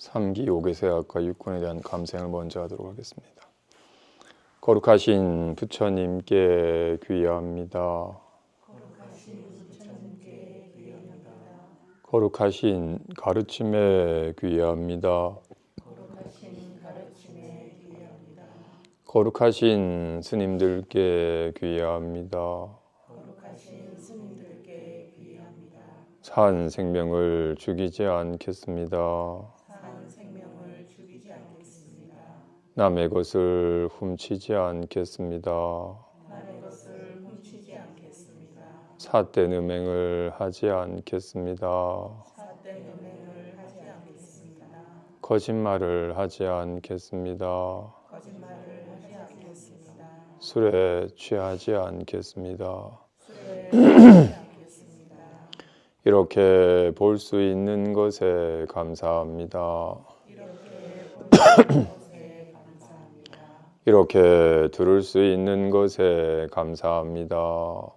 3기 5개세학과 6권에 대한 감상을 먼저 하도록 하겠습니다. 거룩하신 부처님께 귀의합니다. 거룩하신 가르침에 귀의합니다. 거룩하신 스님들께 귀의합니다. 산 생명을 죽이지 않겠습니다. 남의 것을 훔치지 않겠습니다. 삿된 음행을 하지 않겠습니다. 거짓말을 하지 않겠습니다. 술에 취하지 않겠습니다. 이렇게 볼 수 있는 것에 감사합니다. 이렇게 들을 수 있는 것에 감사합니다.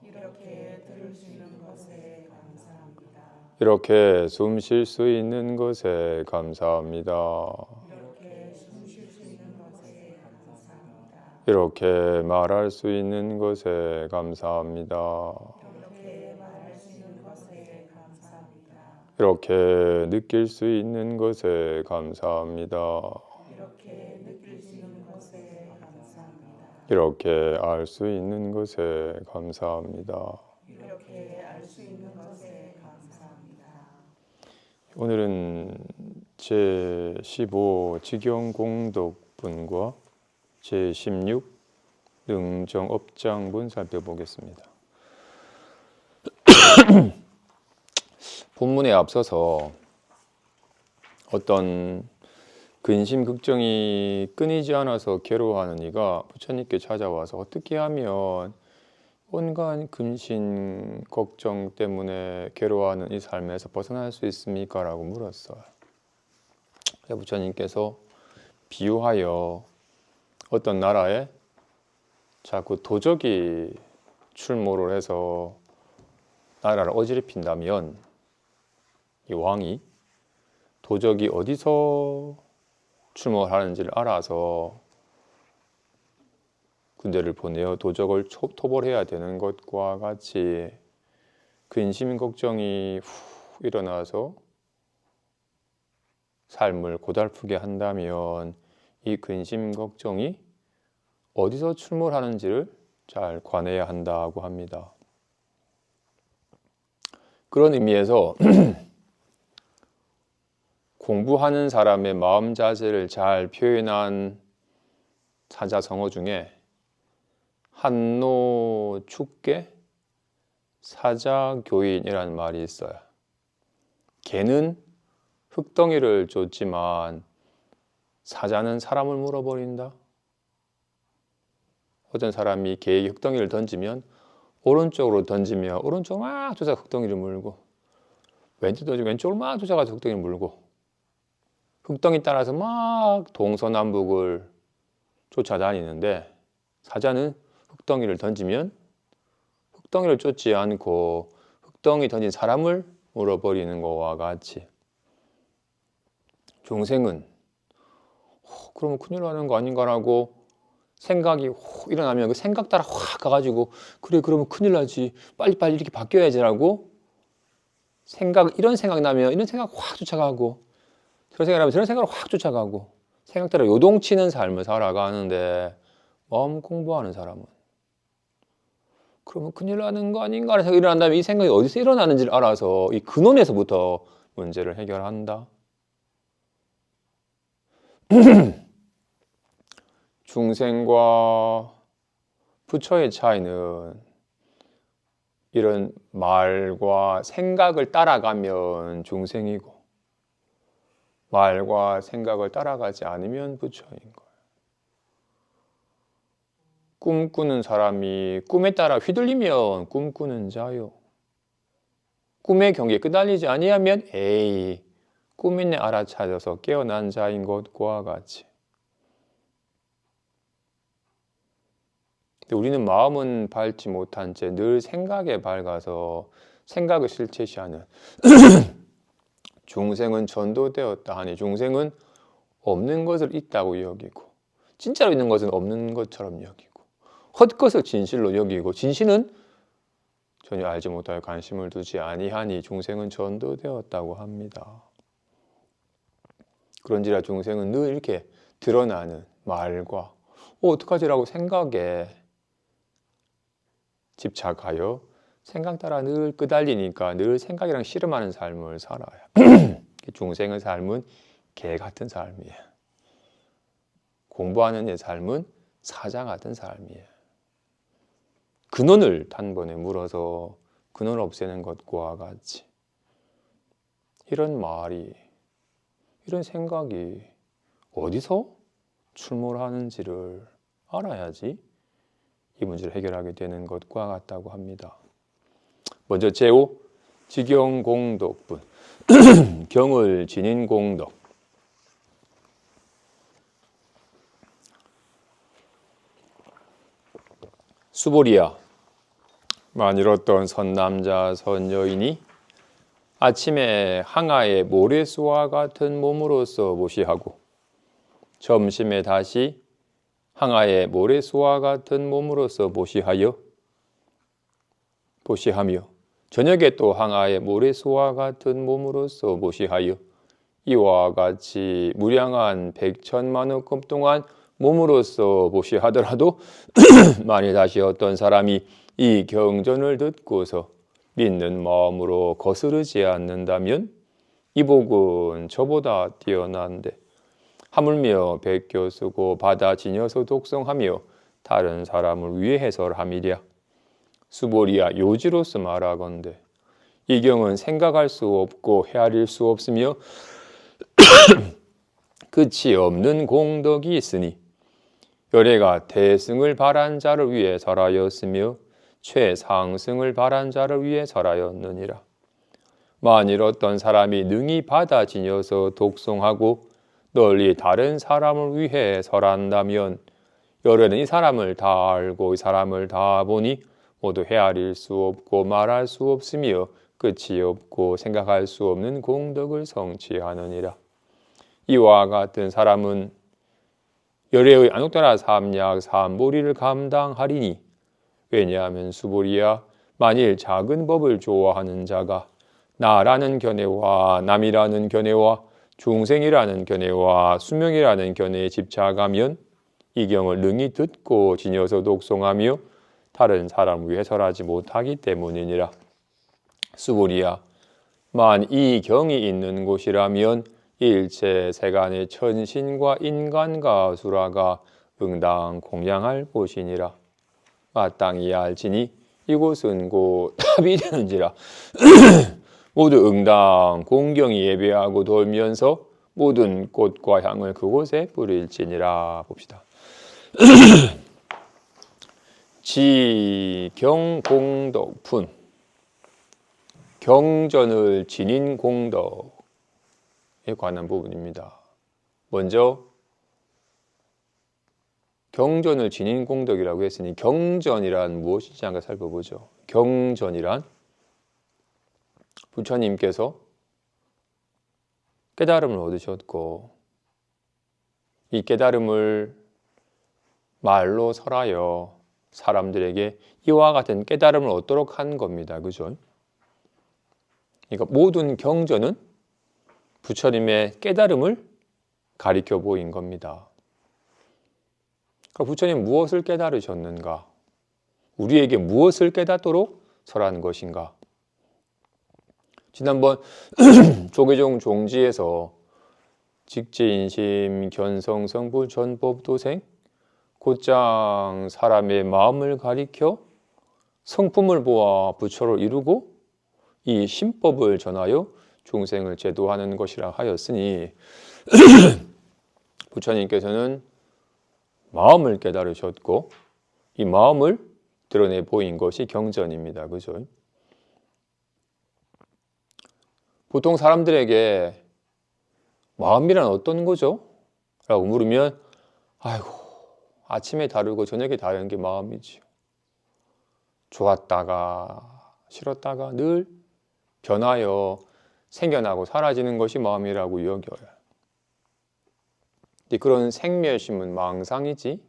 이렇게 숨 쉴 수 있는 것에 감사합니다. 이렇게 말할 수 있는 것에 감사합니다. 이렇게 느낄 수 있는 것에 감사합니다. 이렇게 알 수 있는 것에 감사합니다. 오늘은 제15 직영공덕분과 제16 능정업장분 살펴보겠습니다. 본문에 앞서서 어떤 근심 걱정이 끊이지 않아서 괴로워하는 이가 부처님께 찾아와서 어떻게 하면 온갖 근심 걱정 때문에 괴로워하는 이 삶에서 벗어날 수 있습니까? 라고 물었어요. 부처님께서 비유하여 어떤 나라에 자꾸 도적이 출몰을 해서 나라를 어지럽힌다면 이 왕이 도적이 어디서 출몰하는지를 알아서 군대를 보내어 도적을 토벌해야 되는 것과 같이 근심 걱정이 일어나서 삶을 고달프게 한다면 이 근심 걱정이 어디서 출몰하는지를 잘 관해야 한다고 합니다. 그런 의미에서 공부하는 사람의 마음 자세를 잘 표현한 사자성어 중에 한노축계 사자교인이라는 말이 있어요. 개는 흙덩이를 쫓지만 사자는 사람을 물어버린다. 어떤 사람이 개에게 흙덩이를 던지면 오른쪽으로 던지면 오른쪽으로 막 쫓아 흙덩이를 물고, 왼쪽 던지면 왼쪽으로 막 쫓아가서 흙덩이를 물고, 흙덩이 따라서 막 동서남북을 쫓아다니는데 사자는 흙덩이를 던지면 흙덩이를 쫓지 않고 흙덩이 던진 사람을 물어버리는 것과 같이 중생은 그러면 큰일 나는 거 아닌가라고 생각이 일어나면 그 생각 따라 확 가가지고 그래 그러면 큰일 나지 빨리빨리 이렇게 바뀌어야지라고 이런 생각 나면 이런 생각 확 쫓아가고 저런 생각 나면 저런 생각을 확 쫓아가고 생각 따라 요동치는 삶을 살아가는데 마음 공부하는 사람은 그러면 큰일 나는 거 아닌가 하는 생각이 일어난다면 이 생각이 어디서 일어나는지를 알아서 이 근원에서부터 문제를 해결한다. 중생과 부처의 차이는 이런 말과 생각을 따라가면 중생이고 말과 생각을 따라가지 않으면 부처인 거예요. 꿈꾸는 사람이 꿈에 따라 휘둘리면 꿈꾸는 자요. 꿈의 경계에 끄달리지 아니하면 꿈이네 알아차려서 깨어난 자인 것과 같이. 근데 우리는 마음은 밝지 못한 채 늘 생각에 밝아서 생각을 실체시하는 중생은 전도되었다 하니 중생은 없는 것을 있다고 여기고 진짜로 있는 것은 없는 것처럼 여기고 헛것을 진실로 여기고 진실은 전혀 알지 못하여 관심을 두지 아니하니 중생은 전도되었다고 합니다. 그런지라 중생은 늘 이렇게 드러나는 말과 어떡하지라고 생각에 집착하여 생각 따라 늘 끄달리니까 늘 생각이랑 씨름하는 삶을 살아요. 중생의 삶은 개 같은 삶이에요. 공부하는 의 삶은 사자 같은 삶이에요. 근원을 단번에 물어서 근원을 없애는 것과 같이 이런 말이 이런 생각이 어디서 출몰하는지를 알아야지 이 문제를 해결하게 되는 것과 같다고 합니다. 먼저 제5 지경공덕분 경을 지닌 공덕. 수보리야, 만일 어떤 선남자 선여인이 아침에 항아의 모래수와 같은 몸으로서 모시하고 점심에 다시 항아의 모래수와 같은 몸으로서 모시하며 저녁에 또 항아의 모래수와 같은 몸으로서 모시하여 이와 같이 무량한 100천만억급 동안 몸으로서 모시하더라도 만일 다시 어떤 사람이 이 경전을 듣고서 믿는 마음으로 거스르지 않는다면 이 복은 저보다 뛰어난데 하물며 베껴 쓰고 받아 지녀서 독성하며 다른 사람을 위해 해설함이랴. 수보리야, 요지로서 말하건대 이 경은 생각할 수 없고 헤아릴 수 없으며 끝이 없는 공덕이 있으니 열애가 대승을 바란 자를 위해 설하였으며 최상승을 바란 자를 위해 설하였느니라. 만일 어떤 사람이 능히 받아 지녀서 독송하고 널리 다른 사람을 위해 설한다면 열애는 이 사람을 다 알고 이 사람을 다 보니 모두 헤아릴 수 없고 말할 수 없으며 끝이 없고 생각할 수 없는 공덕을 성취하느니라. 이와 같은 사람은 열애의 안옥다라 삼약 삼보리를 감당하리니 왜냐하면 수보리야, 만일 작은 법을 좋아하는 자가 나라는 견해와 남이라는 견해와 중생이라는 견해와 수명이라는 견해에 집착하면 이 경을 능히 듣고 지녀서 독송하며 다른 사람을 위해 설하지 못하기 때문이니라. 수보리야, 만 이 경이 있는 곳이라면 일체 세간의 천신과 인간과 수라가 응당 공양할 곳이니라. 마땅히 알지니 이곳은 곧 답이 되는지라. 모두 응당 공경히 예배하고 돌면서 모든 꽃과 향을 그곳에 뿌릴지니라. 봅시다. 지경공덕분 경전을 지닌 공덕에 관한 부분입니다. 먼저 경전을 지닌 공덕이라고 했으니 경전이란 무엇인지 한번 살펴보죠. 경전이란 부처님께서 깨달음을 얻으셨고 이 깨달음을 말로 설하여 사람들에게 이와 같은 깨달음을 얻도록 한 겁니다. 그죠? 그러니까 모든 경전은 부처님의 깨달음을 가리켜 보인 겁니다. 그러니까 부처님 무엇을 깨달으셨는가? 우리에게 무엇을 깨닫도록 설하는 것인가? 지난번 조계종 종지에서 직지인심 견성성불 전법도생 곧장 사람의 마음을 가리켜 성품을 보아 부처를 이루고 이 신법을 전하여 중생을 제도하는 것이라 하였으니 부처님께서는 마음을 깨달으셨고 이 마음을 드러내 보인 것이 경전입니다. 그죠? 보통 사람들에게 마음이란 어떤 거죠? 라고 물으면 아이고 아침에 다르고 저녁에 다른 게 마음이지요. 좋았다가 싫었다가 늘 변하여 생겨나고 사라지는 것이 마음이라고 여겨요. 그런 생멸심은 망상이지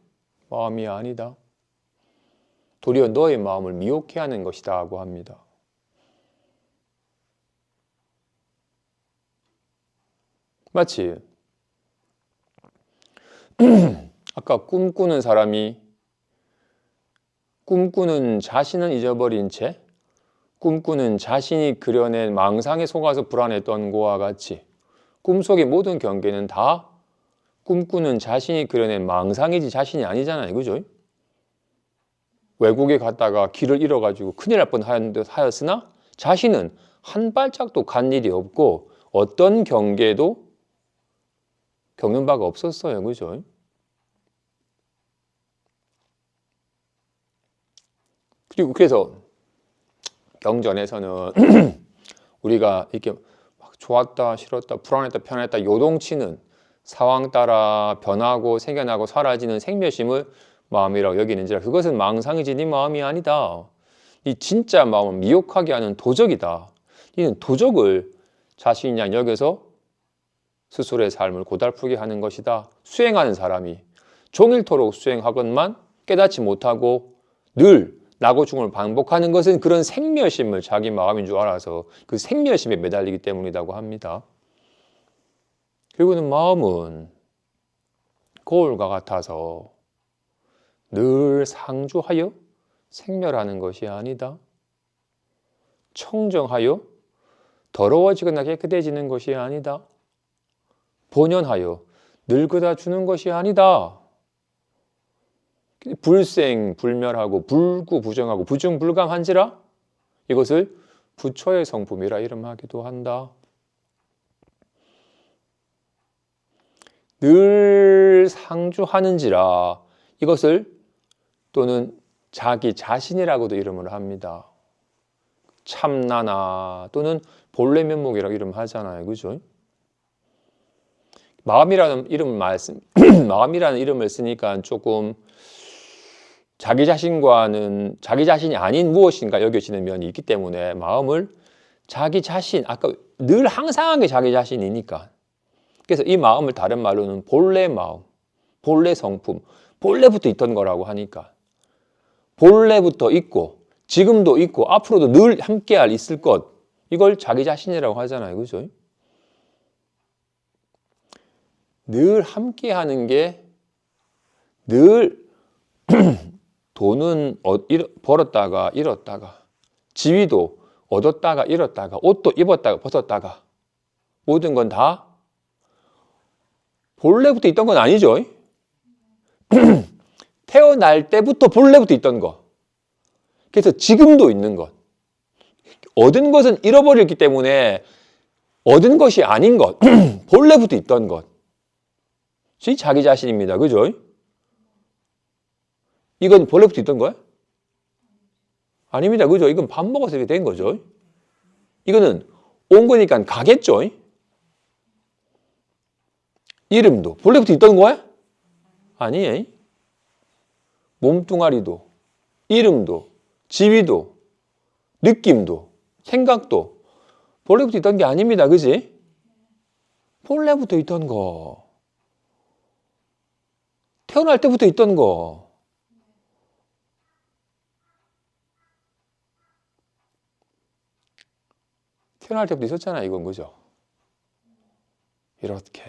마음이 아니다. 도리어 너의 마음을 미혹해 하는 것이다 하고 합니다. 마치 아까 꿈꾸는 사람이 꿈꾸는 자신은 잊어버린 채 꿈꾸는 자신이 그려낸 망상에 속아서 불안했던 거와 같이 꿈속의 모든 경계는 다 꿈꾸는 자신이 그려낸 망상이지 자신이 아니잖아요. 그죠? 외국에 갔다가 길을 잃어가지고 큰일 날 뻔하였으나 자신은 한 발짝도 간 일이 없고 어떤 경계도 겪는 바가 없었어요. 그죠? 그리고 그래서 경전에서는 우리가 이렇게 막 좋았다, 싫었다, 불안했다, 편했다 요동치는 상황 따라 변하고 생겨나고 사라지는 생멸심을 마음이라고 여기는지라 그것은 망상이지 네 마음이 아니다. 이 진짜 마음을 미혹하게 하는 도적이다. 이는 도적을 자신이냐 여겨서 스스로의 삶을 고달프게 하는 것이다. 수행하는 사람이 종일토록 수행하건만 깨닫지 못하고 늘 나고 중을 반복하는 것은 그런 생멸심을 자기 마음인 줄 알아서 그 생멸심에 매달리기 때문이라고 합니다. 결국은 마음은 거울과 같아서 늘 상주하여 생멸하는 것이 아니다. 청정하여 더러워지거나 깨끗해지는 것이 아니다. 본연하여 늙어다 주는 것이 아니다. 불생, 불멸하고 불구부정하고 부중불감한지라 이것을 부처의 성품이라 이름하기도 한다. 늘 상주하는지라 이것을 또는 자기 자신이라고도 이름을 합니다. 참나나 또는 본래 면목이라고 이름하잖아요. 그죠? 마음이라는 이름을 쓰니까 조금 자기 자신과는 자기 자신이 아닌 무엇인가 여겨지는 면이 있기 때문에 마음을 자기 자신, 아까 늘 항상한 게 자기 자신이니까 그래서 이 마음을 다른 말로는 본래 마음, 본래 성품, 본래부터 있던 거라고 하니까 본래부터 있고 지금도 있고 앞으로도 늘 함께할 있을 것 이걸 자기 자신이라고 하잖아요. 그죠? 늘 함께하는 게 늘 돈은 벌었다가 잃었다가 지위도 얻었다가 잃었다가 옷도 입었다가 벗었다가 모든 건 다 본래부터 있던 건 아니죠. 태어날 때부터 본래부터 있던 것. 그래서 지금도 있는 것. 얻은 것은 잃어버렸기 때문에 얻은 것이 아닌 것. 본래부터 있던 것. 이 자기 자신입니다. 그죠? 이건 본래부터 있던 거야? 아닙니다. 그죠? 이건 밥 먹어서 이렇게 된 거죠. 이거는 온 거니까 가겠죠. 이름도 본래부터 있던 거야? 아니에요. 몸뚱아리도, 이름도, 지위도, 느낌도, 생각도 본래부터 있던 게 아닙니다. 그지? 본래부터 있던 거. 태어날 때부터 있던 거. 태어날 때부터 있었잖아요. 이건 그죠? 이렇게.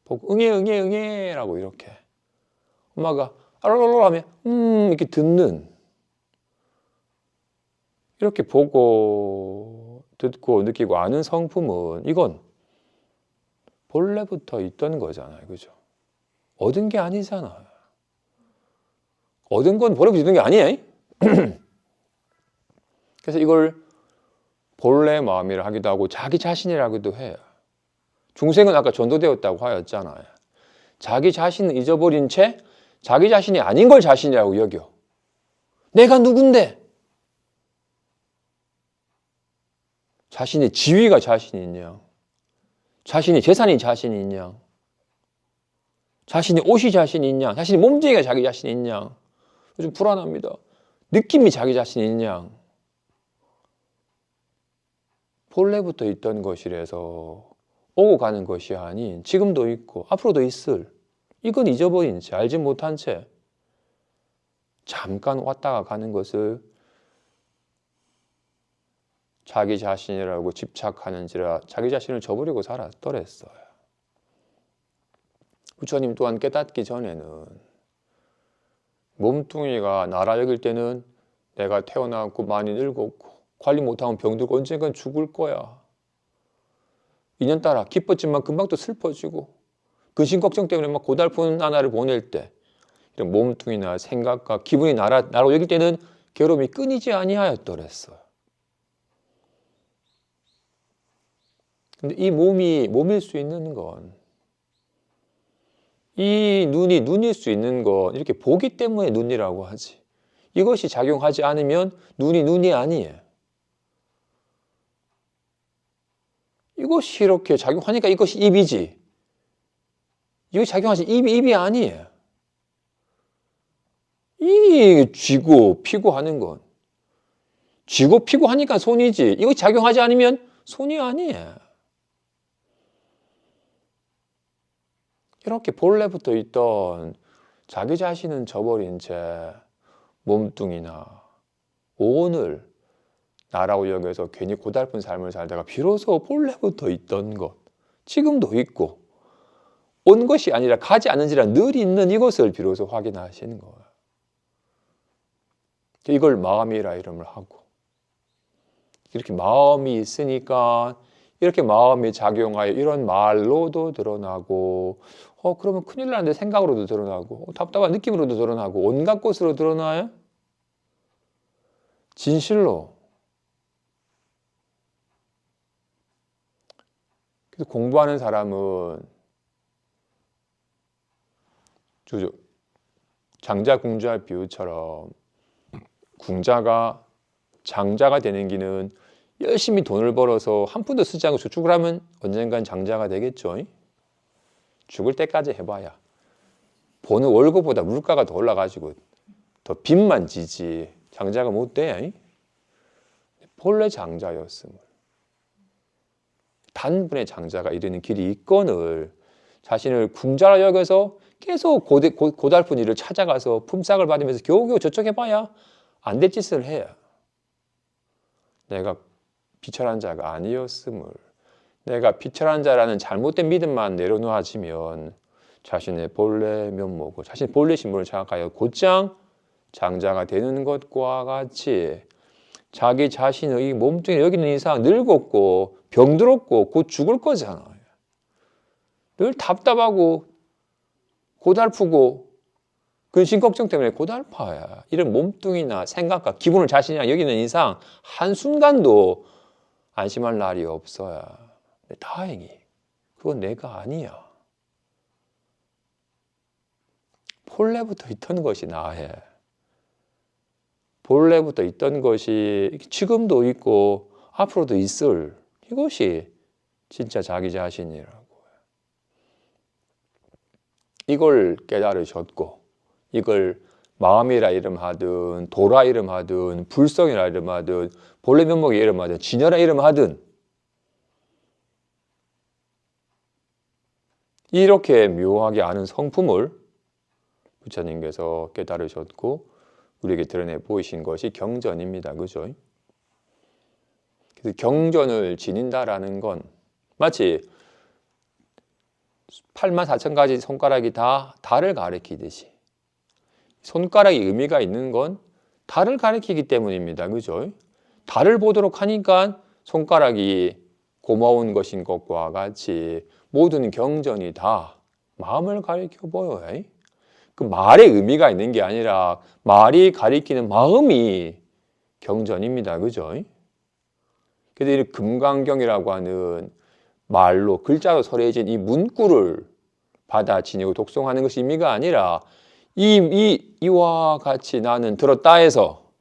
보고 응애 라고 이렇게. 엄마가 알랄랄 하면 이렇게 듣는. 이렇게 보고 듣고 느끼고 아는 성품은 이건 본래부터 있던 거잖아요. 그죠? 얻은 게 아니잖아. 얻은 건 본래부터 있던 게 아니에요. 그래서 이걸 본래 마음이라 하기도 하고 자기 자신이라고도 해요. 중생은 아까 전도되었다고 하였잖아요. 자기 자신을 잊어버린 채 자기 자신이 아닌 걸 자신이라고 여겨. 내가 누군데? 자신의 지위가 자신이 있냐? 자신의 재산이 자신이 있냐? 자신의 옷이 자신이 있냐? 자신의 몸뚱이가 자기 자신이 있냐? 요즘 불안합니다. 느낌이 자기 자신이 있냐? 본래부터 있던 것이라서 오고 가는 것이 아닌 지금도 있고 앞으로도 있을, 이건 잊어버린 채, 알지 못한 채 잠깐 왔다가 가는 것을 자기 자신이라고 집착하는지라 자기 자신을 저버리고 살았더랬어요. 부처님 또한 깨닫기 전에는 몸뚱이가 나라 여길 때는 내가 태어나고 많이 늙었고 관리 못하면 병들고 언젠간 죽을 거야. 인연 따라 기뻤지만 금방 또 슬퍼지고 근심 걱정 때문에 막 고달픈 나날을 보낼 때 이런 몸뚱이나 생각과 기분이 나라고 여길 때는 괴로움이 끊이지 아니하였더랬어요. 근데 이 몸일 수 있는 건, 이 눈이 눈일 수 있는 건 이렇게 보기 때문에 눈이라고 하지, 이것이 작용하지 않으면 눈이 아니에요. 이것이 이렇게 작용하니까 이것이 입이지, 이거 작용하지 입이 아니에요. 이 쥐고 피고 하는 건 쥐고 피고 하니까 손이지, 이거 작용하지 않으면 손이 아니에요. 이렇게 본래부터 있던 자기 자신은 저버린 채 몸뚱이나 오온을 나라고 여겨서 괜히 고달픈 삶을 살다가 비로소 본래부터 있던 것, 지금도 있고 온 것이 아니라 가지 않은지라 늘 있는 이것을 비로소 확인하시는 거예요. 이걸 마음이라 이름을 하고, 이렇게 마음이 있으니까 이렇게 마음이 작용하여 이런 말로도 드러나고, 그러면 큰일 나는데 생각으로도 드러나고, 답답한 느낌으로도 드러나고, 온갖 것으로 드러나요. 진실로. 그래서 공부하는 사람은 장자 궁자 비유처럼 궁자가 장자가 되는 길은 열심히 돈을 벌어서 한 푼도 쓰지 않고 저축을 하면 언젠간 장자가 되겠죠. 죽을 때까지 해봐야 버는 월급보다 물가가 더 올라가지고 더 빚만 지지 장자가 못 돼. 본래 장자였음을, 단분의 장자가 이르는 길이 있건을 자신을 궁자라 여겨서 계속 고달픈 일을 찾아가서 품삯을 받으면서 겨우겨우 저축해봐야 안 될 짓을 해요. 내가 비천한 자가 아니었음을, 내가 비천한 자라는 잘못된 믿음만 내려놓아지면 자신의 본래 면목을, 자신의 본래 신분을 자각하여 곧장 장자가 되는 것과 같이 자기 자신의 몸뚱이 여기는 이상 늙었고 병들었고 곧 죽을 거잖아요. 늘 답답하고 고달프고 근심 걱정 때문에 고달파야. 이런 몸뚱이나 생각과 기분을 자신이 여기는 이상 한순간도 안심할 날이 없어야. 다행히 그건 내가 아니야. 본래부터 있던 것이 나해. 본래부터 있던 것이 지금도 있고 앞으로도 있을, 이것이 진짜 자기 자신이라고. 이걸 깨달으셨고, 이걸 마음이라 이름하든 도라 이름하든 불성이라 이름하든 본래 면목이 이름하든 진여라 이름하든 이렇게 묘하게 아는 성품을 부처님께서 깨달으셨고 우리에게 드러내 보이신 것이 경전입니다. 그죠? 그래서 경전을 지닌다라는 건 마치 84,000가지 손가락이 다 달을 가리키듯이, 손가락이 의미가 있는 건 달을 가리키기 때문입니다. 그죠? 달을 보도록 하니까 손가락이 고마운 것인 것과 같이 모든 경전이 다 마음을 가리켜 보여요. 그 말의 의미가 있는 게 아니라 말이 가리키는 마음이 경전입니다. 그죠? 그래서 이 금강경이라고 하는 말로 글자로 설해진 이 문구를 받아 지니고 독송하는 것이 의미가 아니라 이와 같이 나는 들었다 해서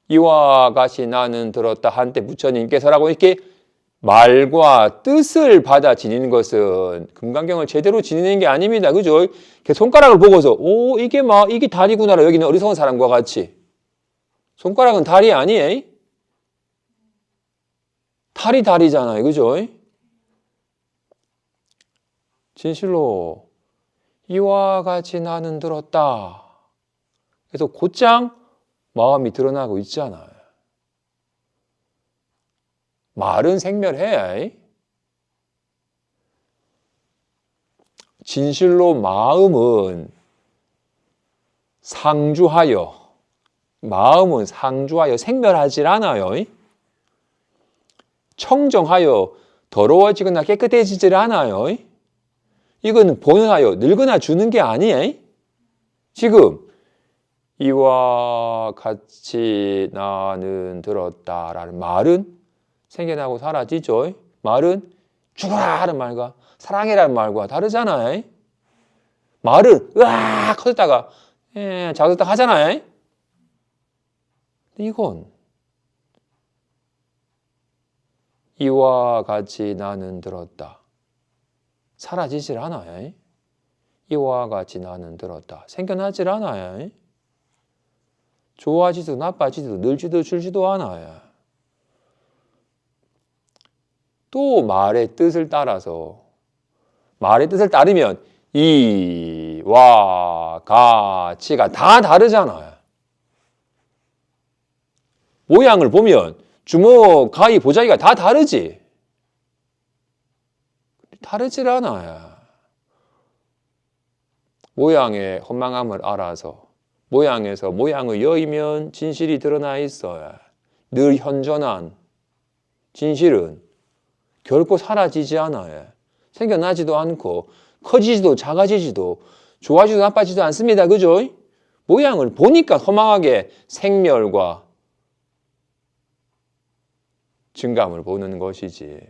이와 같이 나는 들었다 한때 부처님께서라고 이렇게 말과 뜻을 받아 지니는 것은 금강경을 제대로 지니는 게 아닙니다. 그죠? 손가락을 보고서 이게 달이구나라 여기는 어리석은 사람과 같이 손가락은 달이 아니에요. 탈이 다리잖아요. 그죠? 진실로 이와 같이 나는 들었다. 그래서 곧장 마음이 드러나고 있잖아요. 말은 생멸해. 진실로 마음은 상주하여 생멸하지 않아요. 청정하여 더러워지거나 깨끗해지질 않아요. 이거는 본연하여 늙거나 주는 게 아니에요. 지금 이와 같이 나는 들었다라는 말은 생겨나고 사라지죠. 말은 죽어라 하는 말과 사랑해라는 말과 다르잖아요. 말은 으악 커졌다가 작았다 하잖아요. 이건 이와 같이 나는 들었다. 사라지질 않아요. 이와 같이 나는 들었다. 생겨나질 않아요. 좋아지도 나빠지도 늘지도 줄지도 않아요. 또 말의 뜻을 따르면 이와 같이가 다 다르잖아요. 모양을 보면 주먹, 가위, 보자기가 다 다르지. 다르질 않아요. 모양의 허망함을 알아서 모양에서 모양의 여이면 진실이 드러나 있어요. 늘 현존한 진실은 결코 사라지지 않아요. 생겨나지도 않고 커지지도 작아지지도 좋아지도 나빠지도 않습니다. 그죠? 모양을 보니까 허망하게 생멸과 증감을 보는 것이지.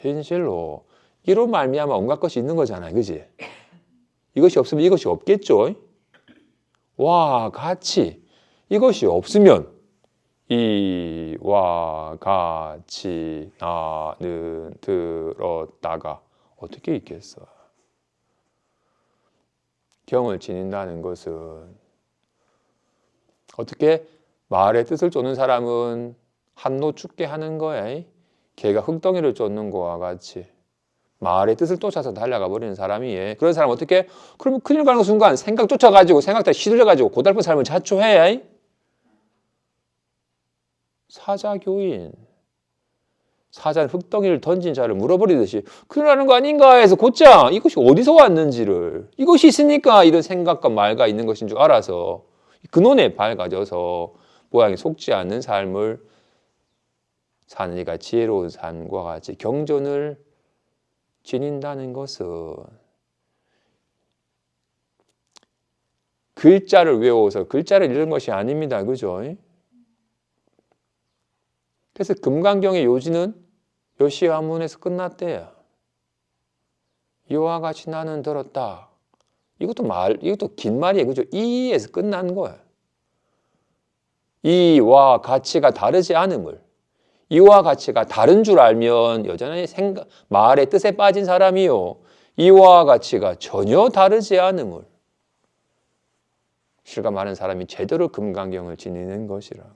진실로 이로 말미암아 온갖 것이 있는 거잖아요. 그지? 이것이 없으면 이것이 없겠죠? 와 같이 이것이 없으면 이와 같이 나는 들었다가 어떻게 있겠어? 경을 지닌다는 것은 어떻게 말의 뜻을 쫓는 사람은 한노 죽게 하는 거야. 개가 흙덩이를 쫓는 거와 같이 말의 뜻을 쫓아서 달려가 버리는 사람이 그런 사람 어떻게? 그러면 큰일 가는 순간 생각 쫓아가지고 생각 다 휘둘려가지고 고달픈 삶을 자초해. 사자교인 사자는 흙덩이를 던진 자를 물어버리듯이 큰일 나는 거 아닌가 해서 곧장 이것이 어디서 왔는지를 이것이 있으니까 이런 생각과 말과 있는 것인 줄 알아서 근원에 밝아져서 모양이 속지 않는 삶을 사는 이가 지혜로운 삶과 같이 경전을 지닌다는 것은 글자를 외워서 글자를 읽는 것이 아닙니다. 그죠? 그래서 금강경의 요지는 요시화문에서 끝났대요. 이와 같이 나는 들었다. 이것도 긴 말이에요. 그죠? 이에서 끝난 거예요. 이와 가치가 다르지 않음을. 이와 가치가 다른 줄 알면 여전히 말의 뜻에 빠진 사람이요. 이와 가치가 전혀 다르지 않음을 실감하는 사람이 제대로 금강경을 지니는 것이라고요.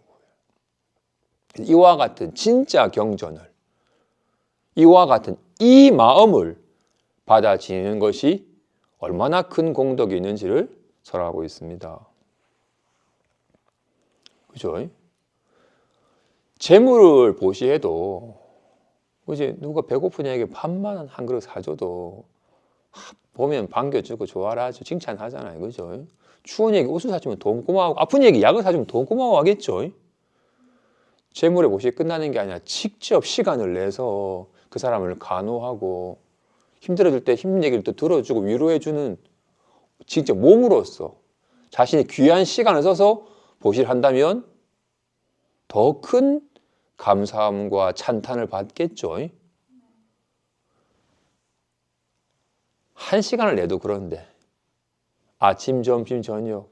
이와 같은 진짜 경전을, 이와 같은 이 마음을 받아 지니는 것이 얼마나 큰 공덕이 있는지를 설하고 있습니다. 그죠? 재물을 보시해도 이제 누가 배고프냐에게 밥만 한 그릇 사줘도 보면 반겨주고 좋아라 하죠. 칭찬하잖아요. 그죠? 추운 얘기 옷을 사주면 돈 고마워하고 아픈 얘기 약을 사주면 돈 고마워하겠죠. 재물의 몫이 끝나는 게 아니라 직접 시간을 내서 그 사람을 간호하고 힘들어질 때 힘든 얘기를 또 들어주고 위로해주는 진짜 몸으로써 자신이 귀한 시간을 써서 보시를 한다면 더 큰 감사함과 찬탄을 받겠죠. 한 시간을 내도 그런데 아침, 점심, 저녁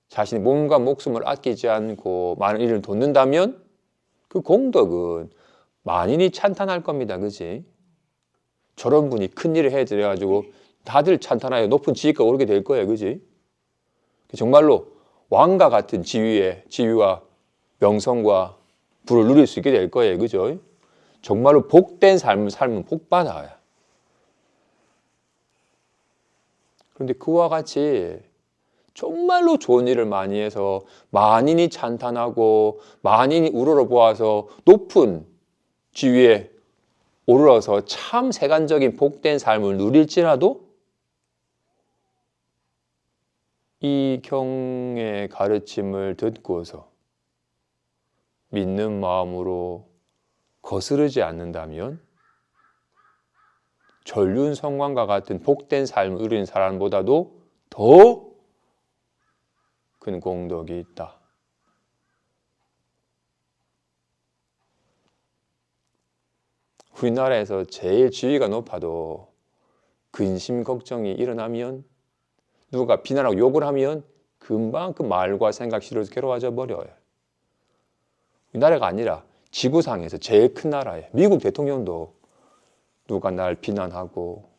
자신의 몸과 목숨을 아끼지 않고 많은 일을 돕는다면 그 공덕은 만인이 찬탄할 겁니다. 그지? 저런 분이 큰 일을 해드려가지고 다들 찬탄하여 높은 지위가 오르게 될 거예요. 그지? 정말로 왕과 같은 지위와 명성과 부를 누릴 수 있게 될 거예요. 그죠? 정말로 복된 삶을 살면 복 받아요. 그런데 그와 같이 정말로 좋은 일을 많이 해서 만인이 찬탄하고 만인이 우러러보아서 높은 지위에 오르러서 참 세간적인 복된 삶을 누릴지라도 이 경의 가르침을 듣고서 믿는 마음으로 거스르지 않는다면 전륜성광과 같은 복된 삶을 누리는 사람보다도 더 큰 공덕이 있다. 우리나라에서 제일 지위가 높아도 근심 걱정이 일어나면 누가 비난하고 욕을 하면 금방 그 말과 생각 실어서 괴로워져 버려요. 우리나라가 아니라 지구상에서 제일 큰 나라에 미국 대통령도 누가 날 비난하고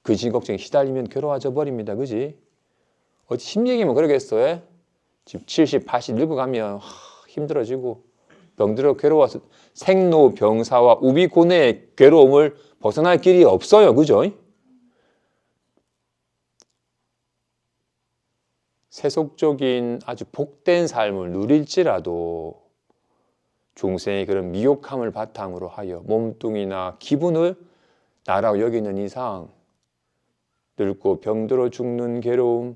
근심 걱정에 시달리면 괴로워져 버립니다. 그지? 어디 심얘기면 그러겠어요? 지금 70, 80 늙어가면 힘들어지고 병들어 괴로워서 생로병사와 우비고뇌의 괴로움을 벗어날 길이 없어요. 그죠? 세속적인 아주 복된 삶을 누릴지라도 중생의 그런 미혹함을 바탕으로 하여 몸뚱이나 기분을 나라고 여기는 이상 늙고 병들어 죽는 괴로움,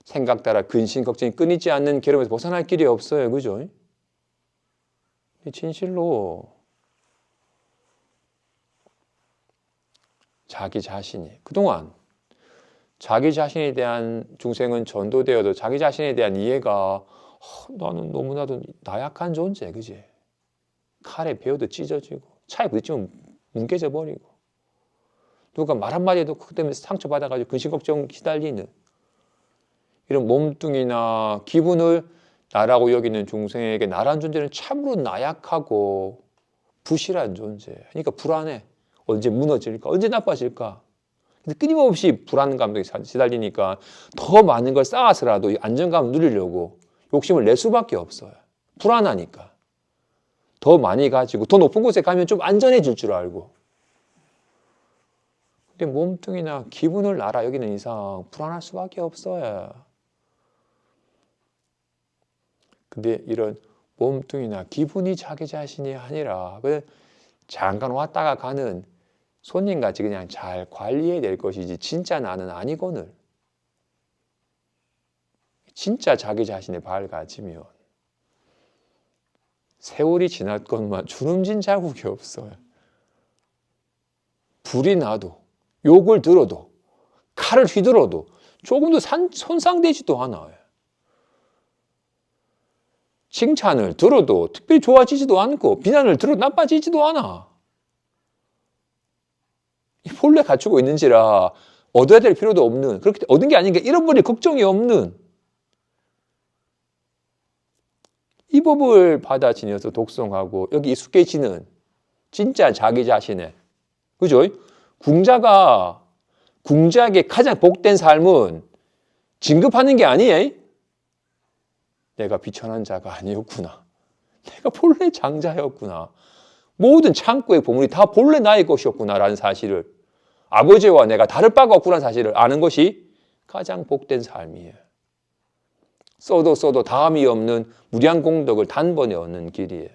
생각 따라 근심 걱정이 끊이지 않는 괴로움에서 벗어날 길이 없어요. 그죠? 진실로 자기 자신이 그동안 자기 자신에 대한 중생은 전도되어도 자기 자신에 대한 이해가 나는 너무나도 나약한 존재, 그지? 칼에 베어도 찢어지고 차에 부딪히면 뭉개져 버리고 누가 말 한마디 해도 그것 때문에 상처받아가지고 근심 걱정 시달리는 이런 몸뚱이나 기분을 나라고 여기는 중생에게 나란 존재는 참으로 나약하고 부실한 존재. 그러니까 불안해. 언제 무너질까? 언제 나빠질까? 근데 끊임없이 불안 감정에 시달리니까 더 많은 걸 쌓아서라도 이 안정감을 누리려고 욕심을 낼 수밖에 없어요. 불안하니까. 더 많이 가지고 더 높은 곳에 가면 좀 안전해질 줄 알고. 근데 몸뚱이나 기분을 나라 여기는 이상 불안할 수밖에 없어요. 근데 이런 몸뚱이나 기분이 자기 자신이 아니라 잠깐 왔다가 가는 손님같이 그냥 잘 관리해야 될 것이지 진짜 나는 아니거늘. 진짜 자기 자신에 밝아지면 세월이 지났건만 주름진 자국이 없어요. 불이 나도 욕을 들어도 칼을 휘둘러도 조금도 손상되지도 않아요. 칭찬을 들어도 특별히 좋아지지도 않고 비난을 들어도 나빠지지도 않아. 본래 갖추고 있는지라 얻어야 될 필요도 없는, 그렇게 얻은 게 아닌 게 잃어버릴 걱정이 없는 이 법을 받아 지녀서 독송하고 여기 익숙해지는 진짜 자기 자신의, 그죠? 궁자에게 가장 복된 삶은 진급하는 게 아니에요. 내가 비천한 자가 아니었구나. 내가 본래 장자였구나. 모든 창고의 보물이 다 본래 나의 것이었구나라는 사실을, 아버지와 내가 다를 바가 없구나라는 사실을 아는 것이 가장 복된 삶이에요. 써도 다함이 없는 무량 공덕을 단번에 얻는 길이에요.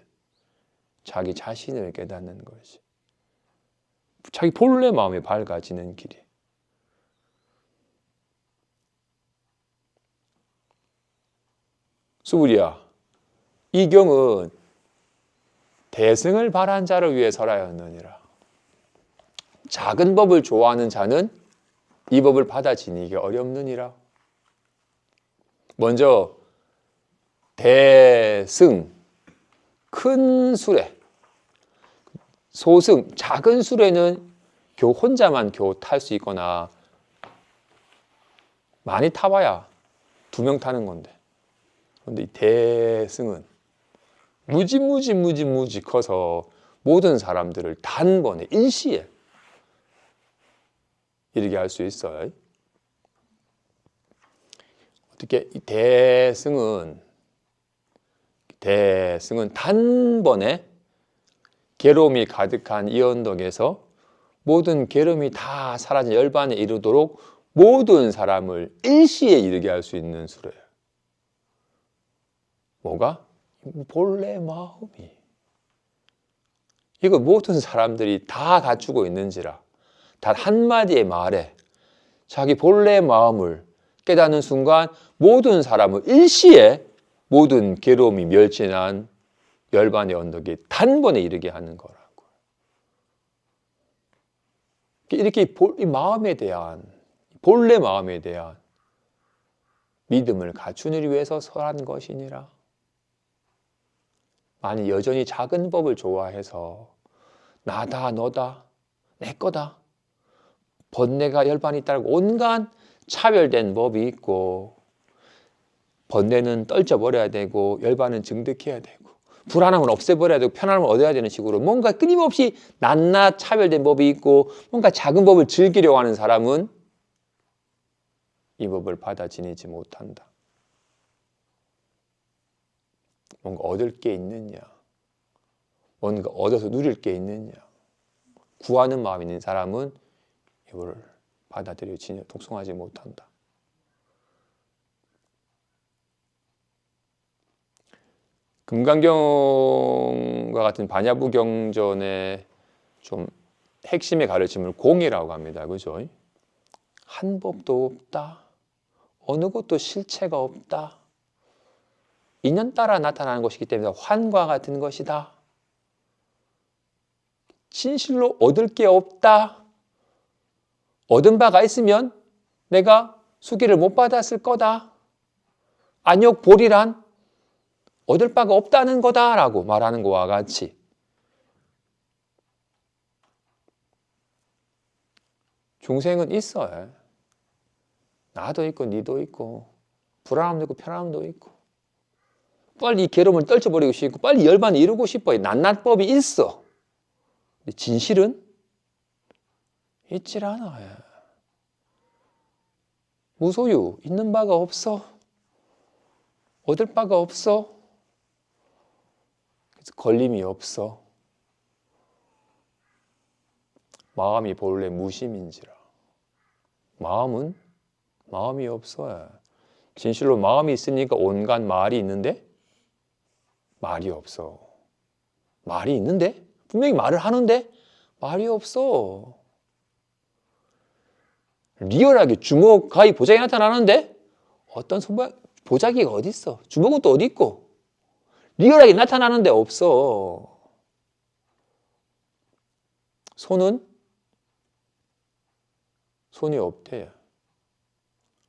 자기 자신을 깨닫는 것이. 자기 본래 마음이 밝아지는 길이에요. 수부리야, 이 경은 대승을 바란 자를 위해 설하였느니라. 작은 법을 좋아하는 자는 이 법을 받아 지니기 어렵느니라. 먼저 대승, 큰 수레, 소승, 작은 수레는 혼자만 탈 수 있거나 많이 타봐야 2명 타는 건데, 그런데 이 대승은 무지 커서 모든 사람들을 단번에 일시에 이르게 할 수 있어요. 어떻게 이 대승은 대승은 단번에 괴로움이 가득한 이 언덕에서 모든 괴로움이 다 사라진 열반에 이르도록 모든 사람을 일시에 이르게 할 수 있는 수레예요. 뭐가? 본래 마음이. 이거 모든 사람들이 다 갖추고 있는지라 단 한마디의 말에 자기 본래 마음을 깨닫는 순간 모든 사람은 일시에 모든 괴로움이 멸진한 열반의 언덕에 단번에 이르게 하는 거라고. 이렇게 이 마음에 대한 본래 마음에 대한 믿음을 갖추기 위해서 설한 것이니라. 만약 여전히 작은 법을 좋아해서 나다 너다 내 거다 번뇌가 열반이 있다고 온갖 차별된 법이 있고 번뇌는 떨쳐버려야 되고 열반은 증득해야 되고 불안함은 없애버려야 되고 편안함을 얻어야 되는 식으로 뭔가 끊임없이 낱낱 차별된 법이 있고 뭔가 작은 법을 즐기려고 하는 사람은 이 법을 받아 지니지 못한다. 뭔가 얻을 게 있느냐, 뭔가 얻어서 누릴 게 있느냐, 구하는 마음이 있는 사람은 이걸 받아들여 지녀 독송하지 못한다. 금강경과 같은 반야부 경전의 좀 핵심의 가르침을 공이라고 합니다. 그죠? 한 법도 없다. 어느 것도 실체가 없다. 인연 따라 나타나는 것이기 때문에 환과 같은 것이다. 진실로 얻을 게 없다. 얻은 바가 있으면 내가 수기를 못 받았을 거다. 안욕보리란 얻을 바가 없다는 거다라고 말하는 것과 같이 중생은 있어요. 나도 있고 니도 있고 불안함도 있고 편안함도 있고 빨리 이 괴로움을 떨쳐버리고 싶고 빨리 열반을 이루고 싶어요. 낱낱법이 있어. 근데 진실은 있질 않아요. 무소유, 있는 바가 없어. 얻을 바가 없어. 그래서 걸림이 없어. 마음이 본래 무심인지라. 마음은 마음이 없어요. 진실로 마음이 있으니까 온갖 말이 있는데 말이 없어. 말이 있는데? 분명히 말을 하는데 말이 없어. 리얼하게 주먹 가히 보자기 나타나는데 어떤 보자기가 어디 있어? 주먹은 또 어디 있고? 리얼하게 나타나는데 없어. 손은 손이 없대.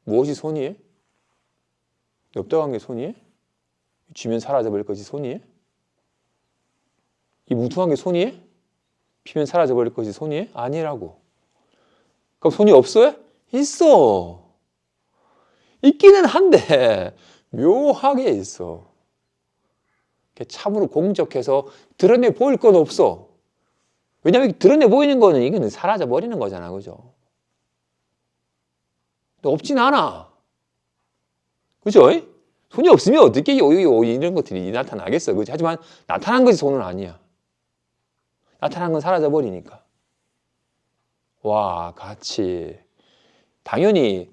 무엇이 손이에? 없다고 한 게 손이에? 쥐면 사라져버릴 것이 손이에? 이 뭉퉁한 게 손이에? 피면 사라져버릴 것이 손이에? 아니라고. 그럼 손이 없어요? 있어. 있기는 한데 묘하게 있어. 참으로 공적해서 드러내 보일 건 없어. 왜냐하면 드러내 보이는 거는 이거는 사라져버리는 거잖아. 그죠? 근데 없진 않아. 그죠? 손이 없으면 어떻게 이런 것들이 나타나겠어. 그죠? 하지만 나타난 것이 손은 아니야. 나타난 건 사라져버리니까. 와, 같이. 당연히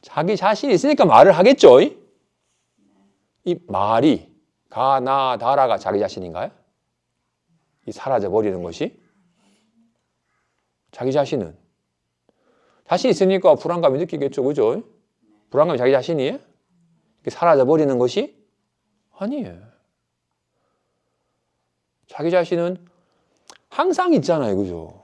자기 자신이 있으니까 말을 하겠죠? 이 말이, 가, 나, 다라가 자기 자신인가요? 이 사라져버리는 것이? 자기 자신은? 자신 있으니까 불안감이 느끼겠죠, 그죠? 불안감이 자기 자신이에요? 사라져버리는 것이? 아니에요. 자기 자신은 항상 있잖아요, 그죠?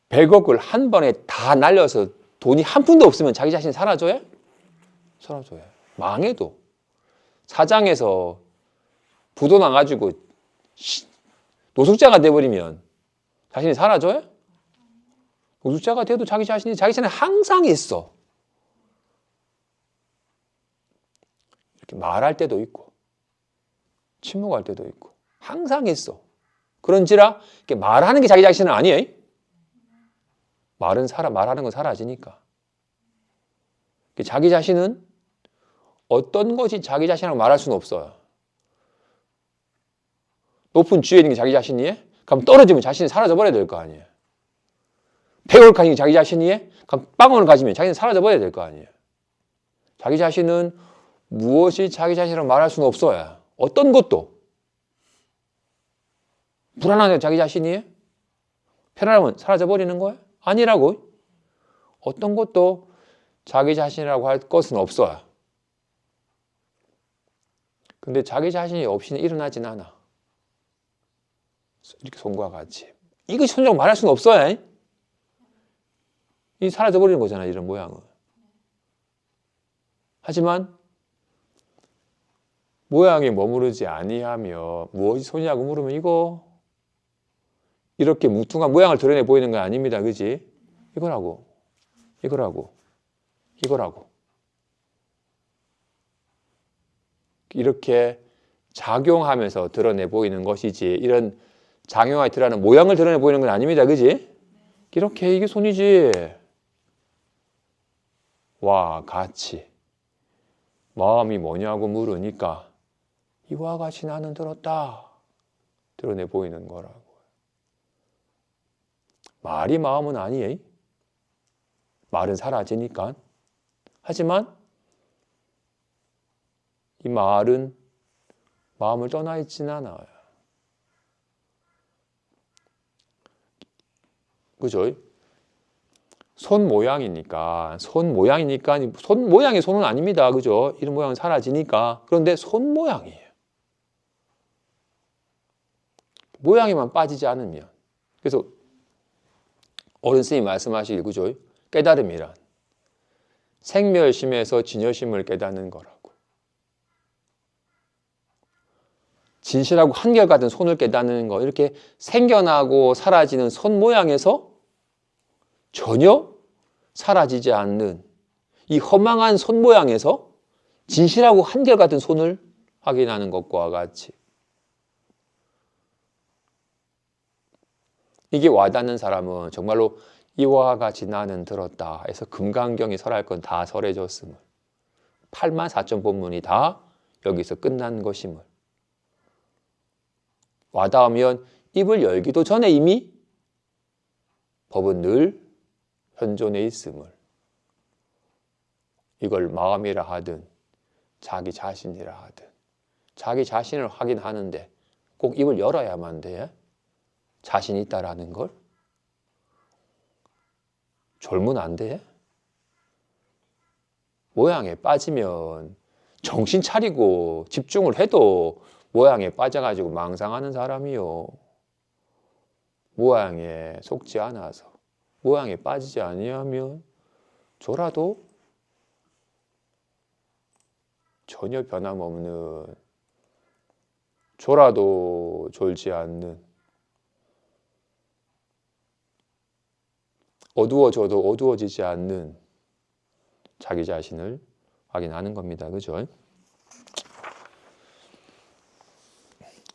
백억을 한 번에 다 날려서 돈이 한 푼도 없으면 자기 자신 사라져요? 사라져요. 망해도. 사장에서 부도 나가지고 노숙자가 돼버리면 자신이 사라져요? 노숙자가 돼도 자기 자신이 항상 있어. 이렇게 말할 때도 있고 침묵할 때도 있고 항상 있어. 그런지라 이렇게 말하는 게 자기 자신은 아니에요. 말하는 건 사라지니까. 자기 자신은 어떤 것이 자기 자신이라고 말할 수는 없어요. 높은 지위에 있는 게 자기 자신이에요? 그럼 떨어지면 자신이 사라져버려야 될 거 아니에요. 100억을 가진 게 자기 자신이에요? 그럼 빵원을 가지면 자기는 사라져버려야 될 거 아니에요. 자기 자신은 무엇이 자기 자신이라고 말할 수는 없어요. 어떤 것도. 불안한데 자기 자신이에요? 편안하면 사라져버리는 거예요? 아니라고. 어떤 것도 자기 자신이라고 할 것은 없어요. 근데 자기 자신이 없이는 일어나진 않아. 이렇게 손과 같이. 이것이 손이라고 말할 수는 없어요. 이 사라져버리는 거잖아, 이런 모양은. 하지만 모양이 머무르지 아니하며 무엇이 손이냐고 물으면 이거 이렇게 뭉퉁한 모양을 드러내 보이는 건 아닙니다. 그지? 이거라고. 이렇게 작용하면서 드러내 보이는 것이지 이런 작용하여 드러나는 모양을 드러내 보이는 건 아닙니다. 그지? 이렇게 이게 손이지. 와 같이 마음이 뭐냐고 물으니까 이와 같이 나는 들었다. 드러내 보이는 거라고. 말이 마음은 아니에요. 말은 사라지니까. 하지만 이 말은 마음을 떠나 있지는 않아요. 그죠? 손 모양이니까 손 모양이 손은 아닙니다. 그죠? 이런 모양은 사라지니까. 그런데 손 모양이에요. 모양에만 빠지지 않으면. 그래서 어른 스님이 말씀하시길 그죠? 깨달음이란 생멸심에서 진여심을 깨닫는 거라고. 진실하고 한결같은 손을 깨닫는 거. 이렇게 생겨나고 사라지는 손 모양에서 전혀 사라지지 않는 이 허망한 손 모양에서 진실하고 한결같은 손을 확인하는 것과 같이. 이게 와닿는 사람은 정말로 이와 같이 나는 들었다 해서 금강경이 설할 건 다 설해졌음을 84점 본문이 다 여기서 끝난 것임을 와닿으면 입을 열기도 전에 이미 법은 늘 현존해 있음을 이걸 마음이라 하든 자기 자신이라 하든 자기 자신을 확인하는데 꼭 입을 열어야만 돼. 자신이 있다라는 걸 졸면 안 돼. 모양에 빠지면 정신 차리고 집중을 해도 모양에 빠져가지고 망상하는 사람이요. 모양에 속지 않아서 모양에 빠지지 아니하면 졸아도 전혀 변함없는 졸아도 졸지 않는 어두워져도 어두워지지 않는 자기 자신을 확인하는 겁니다. 그죠?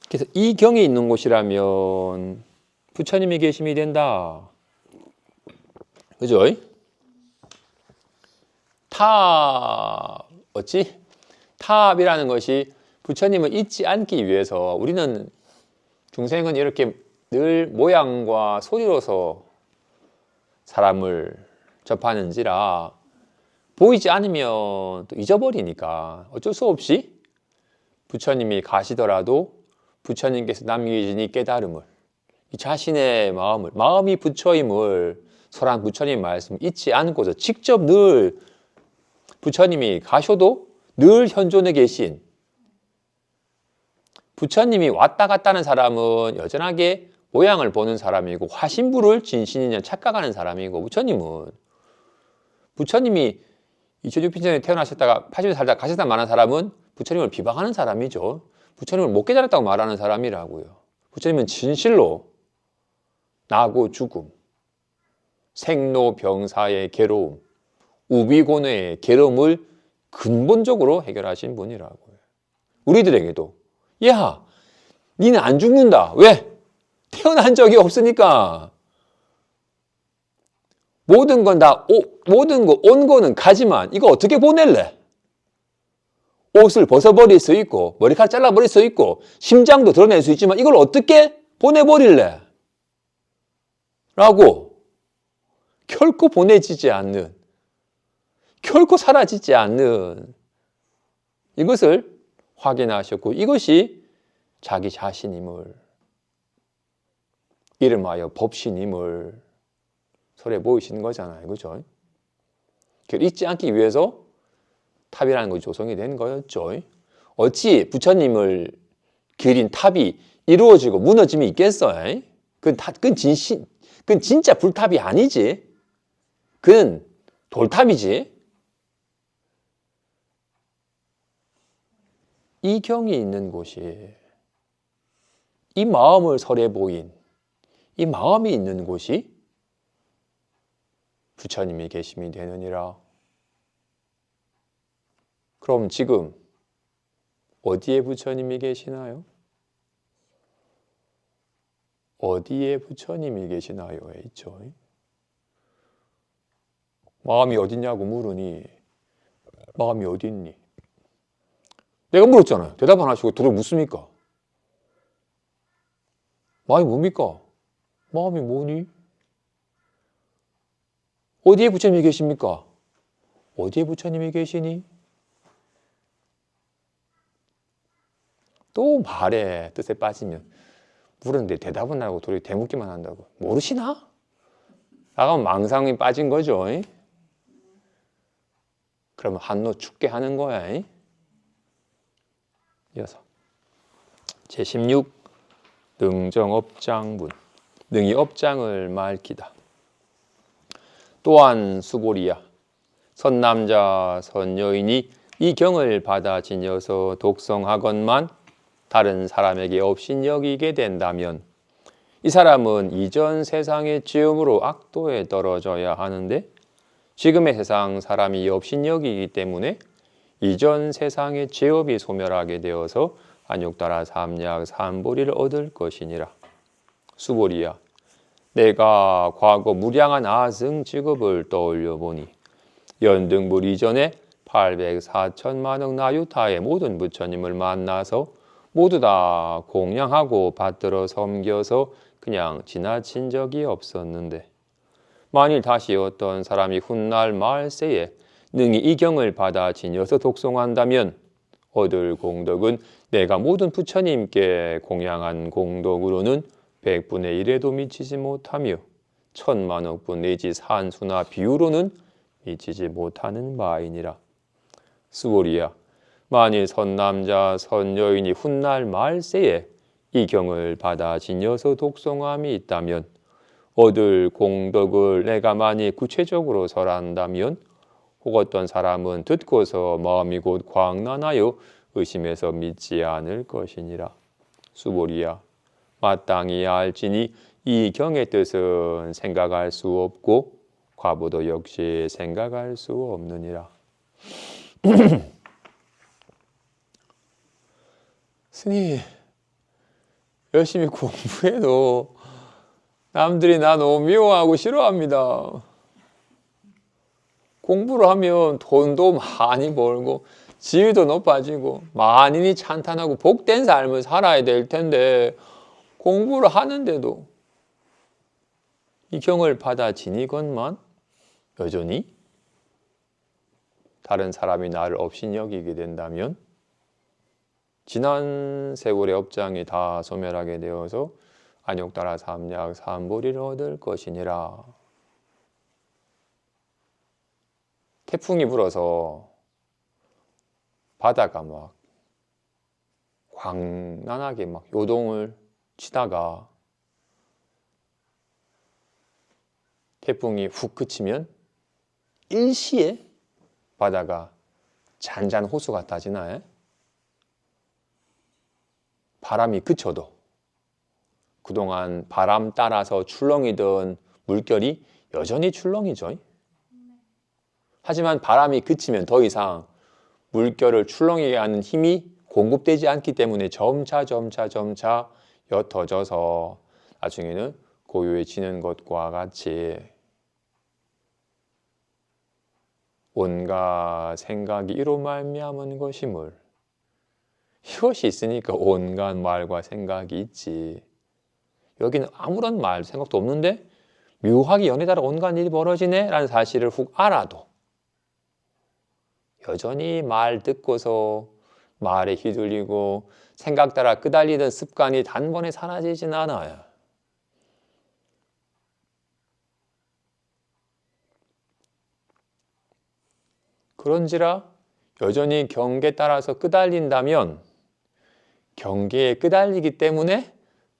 그래서 이 경이 있는 곳이라면 부처님이 계심이 된다. 그죠? 타압이라는 것이 부처님을 잊지 않기 위해서 우리는 중생은 이렇게 늘 모양과 소리로서 사람을 접하는지라 보이지 않으면 또 잊어버리니까 어쩔 수 없이 부처님이 가시더라도 부처님께서 남기신 이 깨달음을 이 자신의 마음이 부처임을 설한 부처님 말씀 잊지 않고서 직접 늘 부처님이 가셔도 늘 현존해 계신 부처님이 왔다 갔다 하는 사람은 여전하게 모양을 보는 사람이고 화신부를 진신이냐 착각하는 사람이고 부처님이 2600년에 태어나셨다가 80년 살다 가셨다 말하는 사람은 부처님을 비방하는 사람이죠. 부처님을 못 깨달았다고 말하는 사람이라고요. 부처님은 진실로 나고 죽음, 생로병사의 괴로움, 우비고뇌의 괴로움을 근본적으로 해결하신 분이라고요. 우리들에게도 야, 니는 안 죽는다. 왜? 태어난 적이 없으니까. 모든 건 다, 모든 거, 온 거는 가지만 이거 어떻게 보낼래? 옷을 벗어버릴 수 있고, 머리카락 잘라버릴 수 있고, 심장도 드러낼 수 있지만 이걸 어떻게 보내버릴래? 라고 결코 보내지지 않는, 결코 사라지지 않는 이것을 확인하셨고, 이것이 자기 자신임을, 이름하여 법신임을 설에 보이시는 거잖아요. 그죠? 그걸 잊지 않기 위해서 탑이라는 것이 조성이 된 거였죠. 어찌 부처님을 기린 탑이 이루어지고 무너짐이 있겠어요? 그건 진짜 불탑이 아니지. 그건 돌탑이지. 이 경이 있는 곳이, 이 마음을 설해 보인 이 마음이 있는 곳이 부처님이 계심이 되느니라. 그럼 지금 어디에 부처님이 계시나요? 어디에 부처님이 계시나요에 있죠. 마음이 어딨냐고 물으니 마음이 어디 있니? 내가 물었잖아요. 대답 안 하시고 도대체 묻습니까? 마음이 뭡니까? 마음이 뭐니? 어디에 부처님이 계십니까? 어디에 부처님이 계시니? 또 말에 뜻에 빠지면 물었는데 대답은 안 하고 도리어 대묻기만 한다고. 모르시나? 나가면 망상이 빠진 거죠. 그러면 한노 죽게 하는 거야. 이어서 제16 능정업장문, 능히 업장을 맑히다. 또한 수보리야, 선남자 선여인이 이 경을 받아 지녀서 독성하건만 다른 사람에게 업신여기게 된다면 이 사람은 이전 세상의 죄업으로 악도에 떨어져야 하는데 지금의 세상 사람이 업신여기기 때문에 이전 세상의 죄업이 소멸하게 되어서 안욕따라 삼약 삼보리를 얻을 것이니라. 수보리야, 내가 과거 무량한 아승 직업을 떠올려 보니 연등불 이전에 804천만억 나유타의 모든 부처님을 만나서 모두 다 공양하고 받들어 섬겨서 그냥 지나친 적이 없었는데 만일 다시 어떤 사람이 훗날 말세에 능히 이 경을 받아 지녀서 독송한다면 얻을 공덕은 내가 모든 부처님께 공양한 공덕으로는 100분의 1에도 미치지 못하며 1000만억 분 내지 산수나 비유로는 미치지 못하는 바이니라. 수보리야, 만일 선남자 선여인이 훗날 말세에 이 경을 받아 지녀서 독송함이 있다면 얻을 공덕을 내가 만일 구체적으로 설한다면 혹 어떤 사람은 듣고서 마음이 곧 광란하여 의심해서 믿지 않을 것이니라. 수보리야, 마땅히 알지니 이 경의 뜻은 생각할 수 없고 과부도 역시 생각할 수 없느니라. 스님, 열심히 공부해도 남들이 나 너무 미워하고 싫어합니다. 공부를 하면 돈도 많이 벌고 지위도 높아지고 만인이 찬탄하고 복된 삶을 살아야 될 텐데 공부를 하는데도 이 경을 받아 지니건만 여전히 다른 사람이 나를 업신여기게 된다면 지난 세월의 업장이 다 소멸하게 되어서 안욕따라 삼약 삼보리를 얻을 것이니라. 태풍이 불어서 바다가 막 광란하게 막 요동을 치다가 태풍이 훅 그치면 일시에 바다가 잔잔 호수 같아지나요? 바람이 그쳐도 그동안 바람 따라서 출렁이던 물결이 여전히 출렁이죠. 하지만 바람이 그치면 더 이상 물결을 출렁이게 하는 힘이 공급되지 않기 때문에 점차 옅어져서 나중에는 고요해지는 것과 같이 온갖 생각이 이로 말미암은 것임을. 이것이 있으니까 온갖 말과 생각이 있지. 여기는 아무런 말, 생각도 없는데 묘하게 연에 따라 온갖 일이 벌어지네 라는 사실을 훅 알아도 여전히 말 듣고서 말에 휘둘리고 생각 따라 끄달리던 습관이 단번에 사라지진 않아요. 그런지라 여전히 경계에 따라서 끄달린다면 경계에 끄달리기 때문에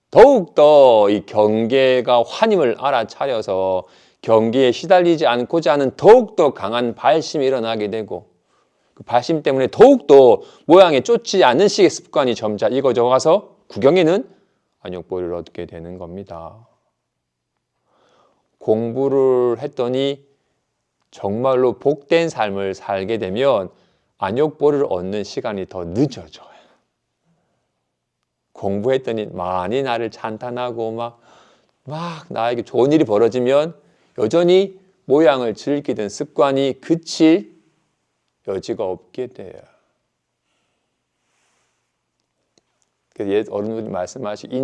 더욱더 이 경계가 환임을 알아차려서 경계에 시달리지 않고자 하는 더욱더 강한 발심이 일어나게 되고 그 발심 때문에 더욱더 모양에 쫓지 않는 식의 습관이 점차 익어져 가서 구경에는 안욕보리를 얻게 되는 겁니다. 공부를 했더니 정말로 복된 삶을 살게 되면 안욕보리를 얻는 시간이 더 늦어져요. 공부했더니 많이 나를 찬탄하고 막 나에게 좋은 일이 벌어지면 여전히 모양을 즐기던 습관이 그칠 여지가 없게 돼요. 옛 어른들이 말씀하시기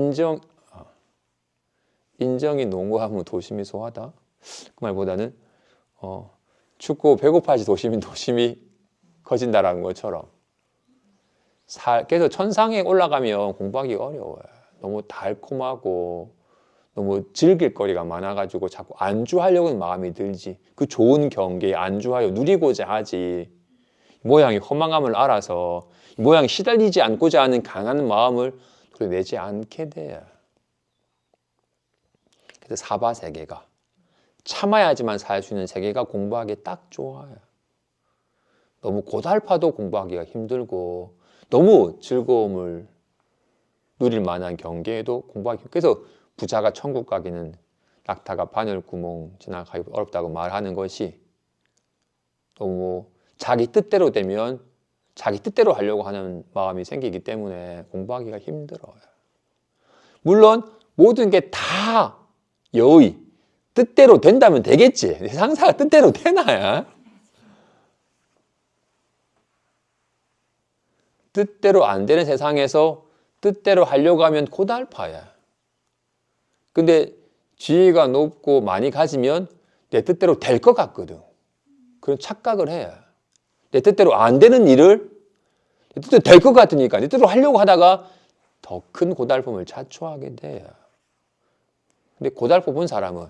인정이 농후하면 도심이 소하다. 그 말보다는 춥고 배고파지 도심이 커진다라는 것처럼 그래서 천상에 올라가면 공부하기가 어려워요. 너무 달콤하고 너무 즐길 거리가 많아가지고 자꾸 안주하려는 마음이 들지. 그 좋은 경계에 안주하여 누리고자 하지. 모양이 허망함을 알아서 모양이 시달리지 않고자 하는 강한 마음을 도려내지 않게 돼요. 그래서 사바세계가 참아야지만 살 수 있는 세계가 공부하기 딱 좋아요. 너무 고달파도 공부하기가 힘들고 너무 즐거움을 누릴 만한 경계에도 공부하기 그래서 부자가 천국 가기는 낙타가 바늘구멍 지나가기 어렵다고 말하는 것이 너무 자기 뜻대로 되면 자기 뜻대로 하려고 하는 마음이 생기기 때문에 공부하기가 힘들어요. 물론 모든 게 다 여의 뜻대로 된다면 되겠지. 상사가 뜻대로 되나야? 뜻대로 안 되는 세상에서 뜻대로 하려고 하면 고달파야. 근데 지위가 높고 많이 가지면 내 뜻대로 될 것 같거든. 그런 착각을 해요. 내 뜻대로 안 되는 일을 내 뜻대로 될 것 같으니까 내 뜻대로 하려고 하다가 더 큰 고달픔을 자초하게 돼요. 근데 고달픔 본 사람은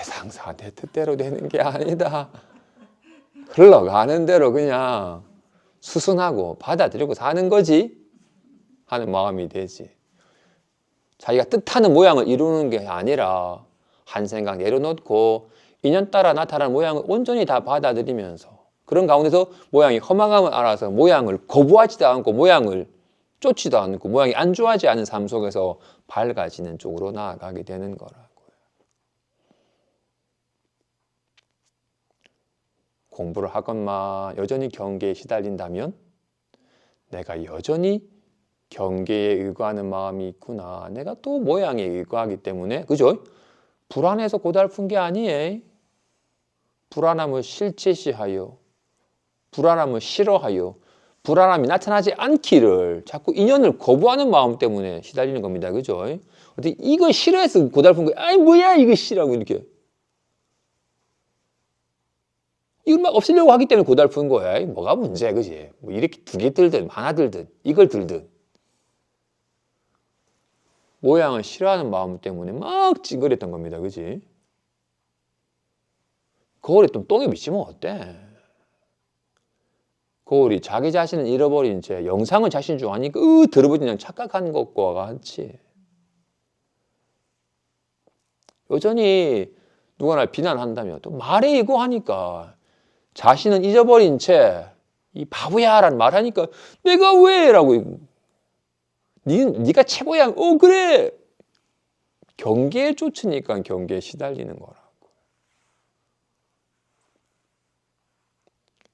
상사 내 뜻대로 되는 게 아니다. 흘러가는 대로 그냥 수순하고 받아들이고 사는 거지 하는 마음이 되지. 자기가 뜻하는 모양을 이루는 게 아니라 한 생각 내려놓고 인연 따라 나타나는 모양을 온전히 다 받아들이면서 그런 가운데서 모양이 허망함을 알아서 모양을 거부하지도 않고 모양을 쫓지도 않고 모양이 안주하지 않은 삶 속에서 밝아지는 쪽으로 나아가게 되는 거라고요. 공부를 하건만 여전히 경계에 시달린다면 내가 여전히 경계에 의거하는 마음이 있구나. 내가 또 모양에 의거하기 때문에 그죠? 불안해서 고달픈 게 아니에요. 불안함을 실제시하여 불안함을 싫어하여 불안함이 나타나지 않기를 자꾸 인연을 거부하는 마음 때문에 시달리는 겁니다. 그죠? 어떻게 이걸 싫어해서 고달픈 거예요. 아이 뭐야 이거 싫어하고 이렇게 이걸 막 없애려고 하기 때문에 고달픈 거야. 뭐가 문제야, 그지? 뭐 이렇게 두 개 들든 하나 들든 이걸 들든 모양을 싫어하는 마음 때문에 막 찡그렸던 겁니다, 그지? 거울에 좀 똥이 비치면 어때? 거울이 자기 자신을 잃어버린 채 영상을 자신 중 아니까 들어버리는 착각한 것과 같이 여전히 누가 날 비난한다면 또 말에 이고 하니까 자신은 잊어버린 채 이 바보야 라는 말하니까 내가 왜? 라고 네가 최고야. 그래. 경계에 쫓으니까 경계에 시달리는 거라고.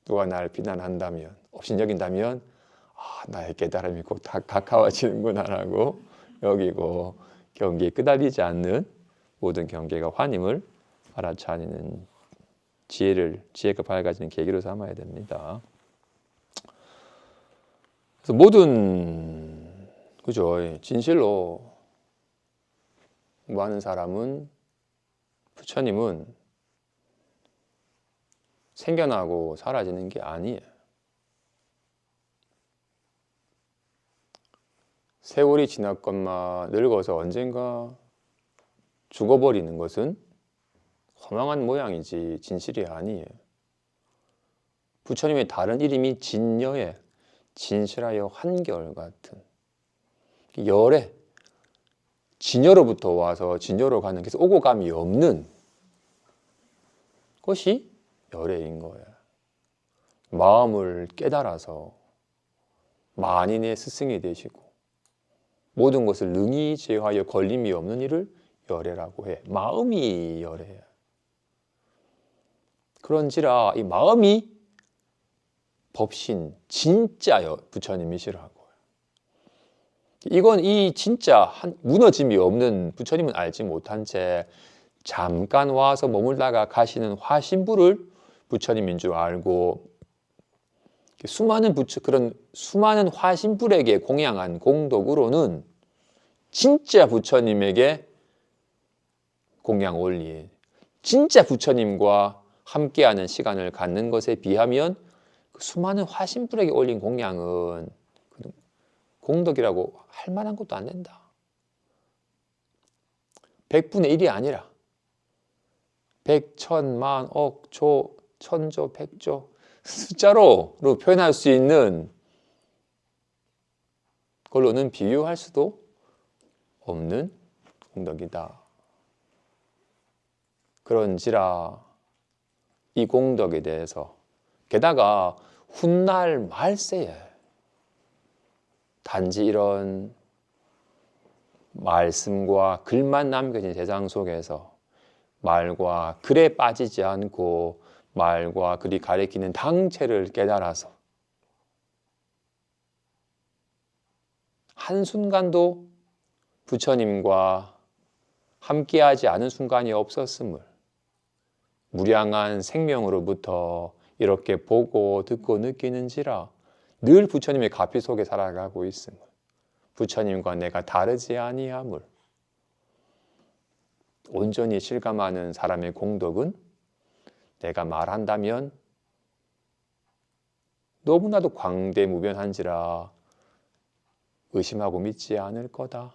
누가 나를 비난한다면 업신여긴다면 나의 깨달음이 꼭 다 가까워지는구나라고 여기고 경계에 끄달리지 않는 모든 경계가 환임을 알아차리는 지혜가 밝아지는 계기로 삼아야 됩니다. 그래서 모든 그죠? 진실로 공부하는 사람은 부처님은 생겨나고 사라지는 게 아니에요. 세월이 지났건만 늙어서 언젠가 죽어버리는 것은 허망한 모양이지 진실이 아니에요. 부처님의 다른 이름이 진여에 진실하여 한결같은 열에 진여로부터 와서 진여로 가는 그래서 오고 감이 없는 것이 열애인 거예요. 마음을 깨달아서 만인의 스승이 되시고 모든 것을 능히 제어하여 걸림이 없는 일을 열애라고 해. 마음이 열애야. 그런지라 이 마음이 법신 진짜 부처님이시라고. 이건 이 진짜 무너짐이 없는 부처님은 알지 못한 채 잠깐 와서 머물다가 가시는 화신부를 부처님인 줄 알고 그런 수많은 화신불에게 공양한 공덕으로는 진짜 부처님에게 공양 올린 진짜 부처님과 함께하는 시간을 갖는 것에 비하면 그 수많은 화신불에게 올린 공양은 공덕이라고 할 만한 것도 안 된다. 100분의 1이 아니라 100, 1000만, 억, 조, 천조, 백조 숫자로 표현할 수 있는 걸로는 비유할 수도 없는 공덕이다. 그런지라 이 공덕에 대해서 게다가 훗날 말세에 단지 이런 말씀과 글만 남겨진 세상 속에서 말과 글에 빠지지 않고 말과 글이 가리키는 당체를 깨달아서 한순간도 부처님과 함께하지 않은 순간이 없었음을 무량한 생명으로부터 이렇게 보고 듣고 느끼는지라 늘 부처님의 가피 속에 살아가고 있음을 부처님과 내가 다르지 아니함을 온전히 실감하는 사람의 공덕은 내가 말한다면 너무나도 광대무변한지라 의심하고 믿지 않을 거다.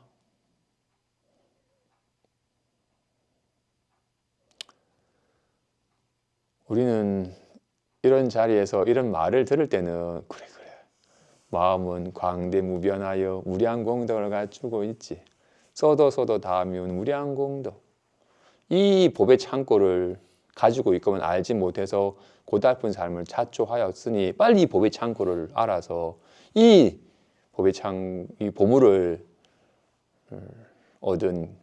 우리는 이런 자리에서 이런 말을 들을 때는 그래 마음은 광대무변하여 무량공덕을 갖추고 있지. 써도 다 미운 무량공덕. 이 법의 창고를 가지고 있거면 알지 못해서 고달픈 삶을 자초하였으니 빨리 이 법의 창고를 알아서 이 보물을 얻은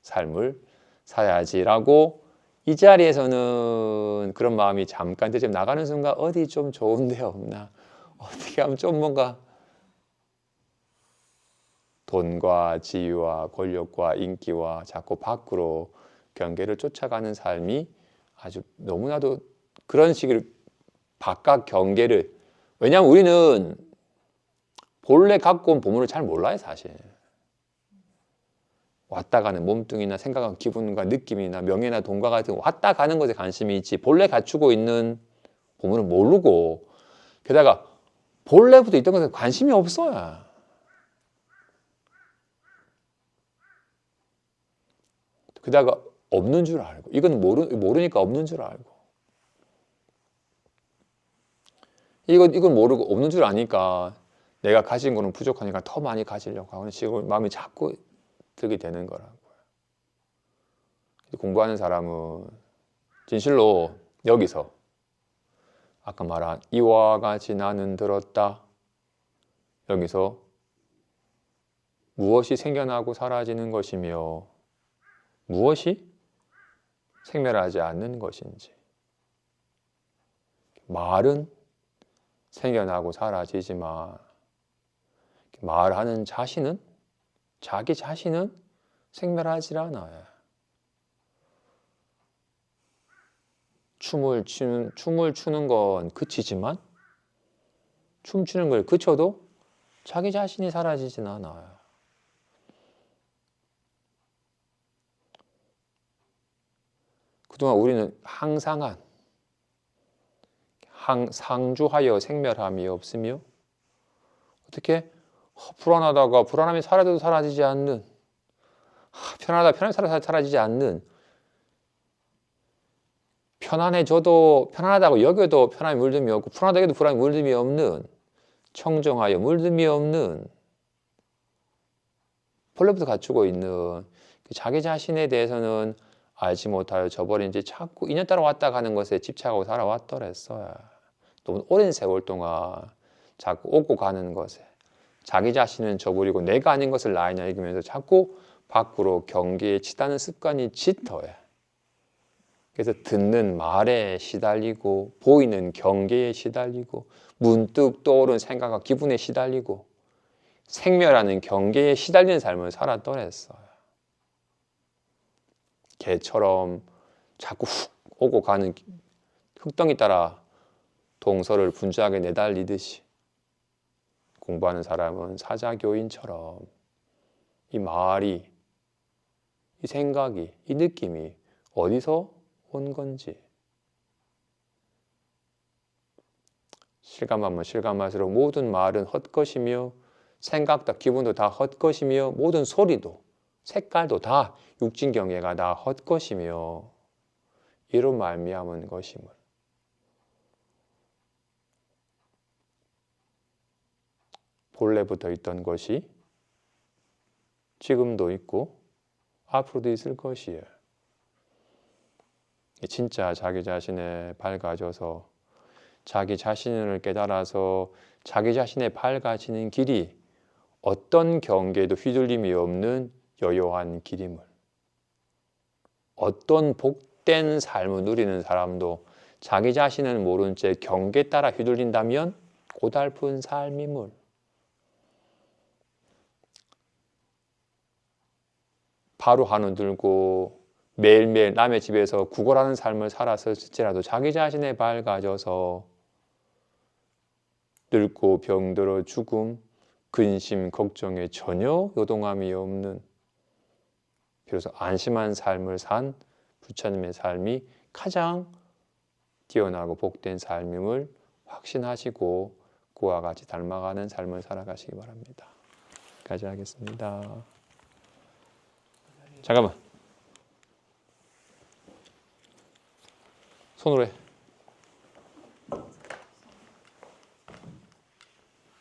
삶을 살아야지라고 이 자리에서는 그런 마음이 잠깐 좀 나가는 순간 어디 좀 좋은 데 없나? 어떻게 하면 좀 뭔가 돈과 지위와 권력과 인기와 자꾸 밖으로 경계를 쫓아가는 삶이 아주 너무나도 그런 식으로 바깥 경계를 왜냐하면 우리는 본래 갖고 온 보물을 잘 몰라요 사실. 왔다 가는 몸뚱이나 생각한 기분과 느낌이나 명예나 돈과 같은 왔다 가는 것에 관심이 있지 본래 갖추고 있는 보물은 모르고 게다가 본래부터 있던 것에 관심이 없어요. 게다가 없는 줄 알고 이건 모르니까 없는 줄 알고 이건 모르고 없는 줄 아니까 내가 가진 거는 부족하니까 더 많이 가지려고 하는 식으로 마음이 자꾸 들게 되는 거라고요. 공부하는 사람은 진실로 여기서 아까 말한 이와 같이 나는 들었다. 여기서 무엇이 생겨나고 사라지는 것이며 무엇이 생멸하지 않는 것인지 말은 생겨나고 사라지지만 말하는 자기 자신은 생멸하지 않아요. 춤을 추는 건 그치지만 춤추는 걸 그쳐도 자기 자신이 사라지진 않아요. 그동안 우리는 상주하여 생멸함이 없으며 어떻게 불안하다가 불안함이 사라져도 사라지지 않는 편안하면서 사라지지 않는 편안해져도 편안하다고 여겨도 편안함이 물듦이 없고 불안하다고 해도 불안함이 물듦이 없는 청정하여 물듦이 없는 본래부터 갖추고 있는 자기 자신에 대해서는 알지 못하여 저버린 지 자꾸 인연 따라 왔다 가는 것에 집착하고 살아왔더랬어요. 너무 오랜 세월 동안 자꾸 오고 가는 것에 자기 자신은 저버리고 내가 아닌 것을 나이냐 읽으면서 자꾸 밖으로 경계에 치닫는 습관이 짙어요. 그래서 듣는 말에 시달리고 보이는 경계에 시달리고 문득 떠오른 생각과 기분에 시달리고 생멸하는 경계에 시달리는 삶을 살았더랬어요. 개처럼 자꾸 훅 오고 가는 흙덩이 따라 동서를 분주하게 내달리듯이 공부하는 사람은 사자교인처럼 이 말이, 이 생각이, 이 느낌이 어디서 온 건지 실감하면 실감할수록 모든 말은 헛것이며 생각도 기분도 다 헛것이며 모든 소리도 색깔도 다 육진경계가 다 헛것이며 이로 말미암은 것임을 본래부터 있던 것이 지금도 있고 앞으로도 있을 것이에요. 진짜 자기 자신에 밝아져서 자기 자신을 깨달아서 자기 자신에 밝아지는 길이 어떤 경계에도 휘둘림이 없는 여요한 길임을, 어떤 복된 삶을 누리는 사람도 자기 자신을 모른 채 경계에 따라 휘둘린다면 고달픈 삶임을, 바로 한우 들고 매일매일 남의 집에서 구걸하는 삶을 살았을지라도 자기 자신에 밝아져서 늙고 병들어 죽음, 근심, 걱정에 전혀 요동함이 없는 비로소 안심한 삶을 산 부처님의 삶이 가장 뛰어나고 복된 삶임을 확신하시고 그와 같이 닮아가는 삶을 살아가시기 바랍니다. 여기까지 하겠습니다. 잠깐만. 손으로 해.